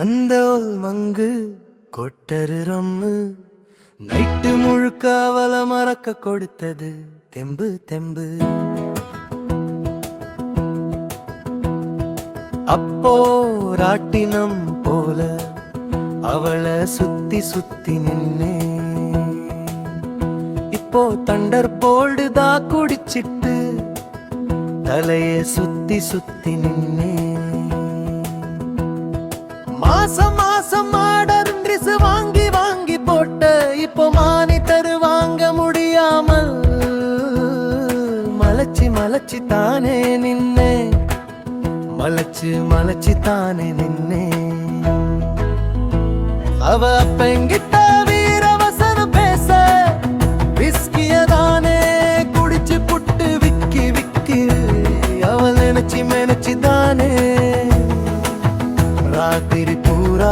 அந்த மங்கு கொட்டரு rum night முழுக்க அவள மறக்க கொடுத்தது தெம்பு தெம்பு. அப்போ ராட்டினம் போல அவளை சுத்தி சுத்தி நின்னே. இப்போ தண்டர் போல்டுதா குடிச்சிட்டு தலைய சுத்தி சுத்தி நின்னே. மாசம் மாசம் ஆர்டர் ட்ரெஸ் வாங்கி வாங்கி போட்ட இப்போ மானிட்டர் வாங்க முடியாமல் மலைச்சி மலைச்சி தானே நின்னே. மலைச்சு மலைச்சி தானே நின்னே. அவ அப்ப எங்கிட்ட வீரவசனம் பேச விஸ்கியதானே குடிச்சு புட்டு விக்கி விக்கி அவள் நினைச்சி மெனச்சி தானே ராத்திரி பூரா